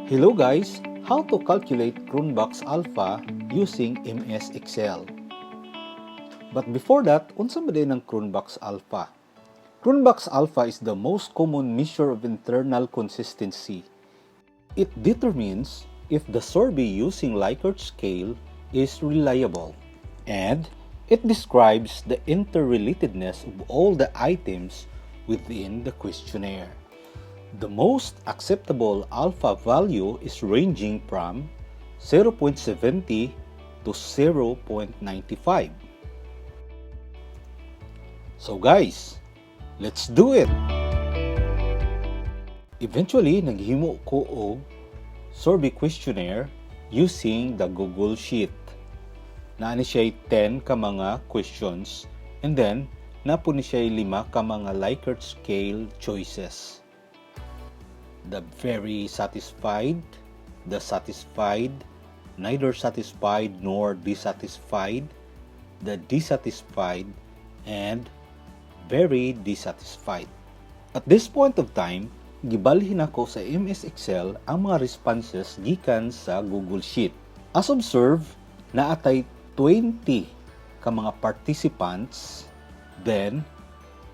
Hello guys! How to calculate CRONBACH'S alpha using MS Excel. But before that, unsa ba din ang CRONBACH'S alpha? CRONBACH'S alpha is the most common measure of internal consistency. It determines if the survey using Likert scale is reliable, and it describes the interrelatedness of all the items within the questionnaire. The most acceptable alpha value is ranging from 0.70 to 0.95. So guys, let's do it! Eventually, naghimo ko og survey questionnaire using the Google Sheet. Naani siya 10 ka mga questions, and then napo ni siya 5 ka mga Likert scale choices. The very satisfied, the satisfied, neither satisfied nor dissatisfied, the dissatisfied, and very dissatisfied. At this point of time, gibalhin ako sa MS Excel ang mga responses gikan sa Google Sheet. As observed, naatay 20 ka mga participants, then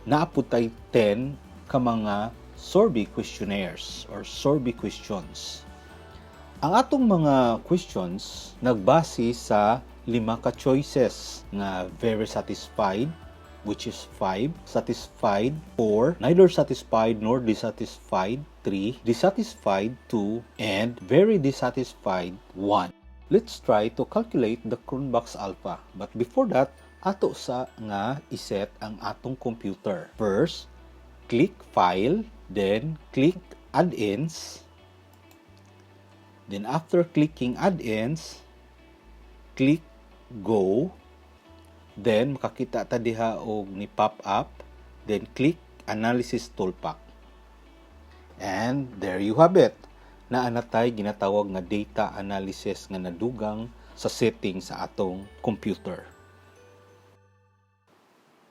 naaputay 10 ka mga survey questionnaires or survey questions. Ang atong mga questions nagbase sa 5 ka choices nga very satisfied, which is 5, satisfied 4, neither satisfied nor dissatisfied 3, dissatisfied 2, and very dissatisfied 1. Let's try to calculate the CRONBACH'S alpha. But before that, ato sa nga iset ang atong computer. First, click File, then click Add-ins. Then after clicking Add-ins, click Go. Then makakita ta diha og ni pop up. Then click Analysis Toolpack. And there you have it. Naa na tay ginatawag nga data analysis nga nadugang sa setting sa atong computer.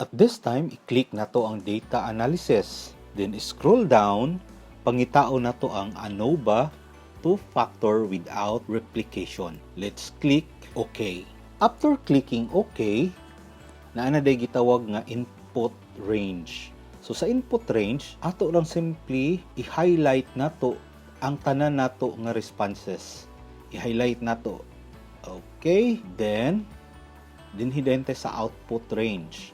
At this time, i-click na to ang data analysis. Then scroll down, pangitao na to ang ANOVA two-factor without replication. Let's click OK. After clicking OK, naana day gitawag nga input range. So sa input range, ato lang simply i-highlight na to ang tanan nato nga responses. I-highlight na to. Okay, then dinhidente sa output range.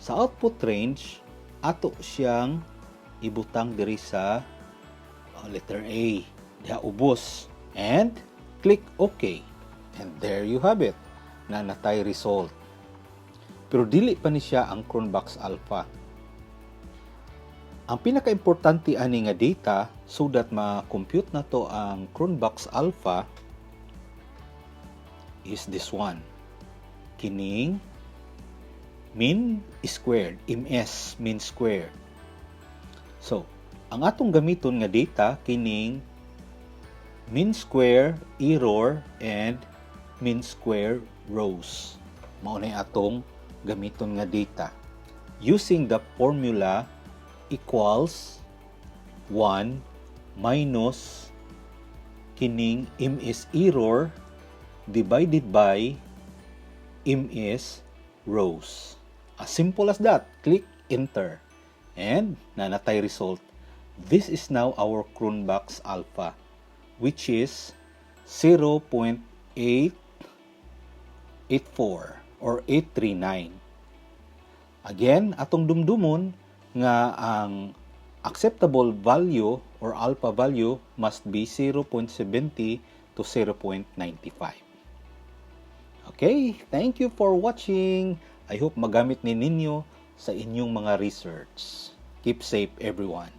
Sa output range, ato siyang ibutang diri sa letter A. Diha ubos. And click OK. And there you have it. Na natay result. Pero dili pa ni siya ang CRONBACH'S alpha. Ang pinaka-importante ani nga data so that ma-compute na to ang CRONBACH'S alpha is this one. Kining mean squared, MS, mean squared. So, ang atong gamiton nga data kining mean square error and mean square rows. Mao na atong gamiton nga data. Using the formula equals 1 minus kining MS error divided by MS rows. As simple as that. Click enter. And nanatay result. This is now our CRONBACH'S alpha, which is 0.884 or 839. Again, atong dumdumon nga ang acceptable value or alpha value must be 0.70 to 0.95. Okay, thank you for watching. I hope magamit ni ninyo sa inyong mga research. Keep safe everyone.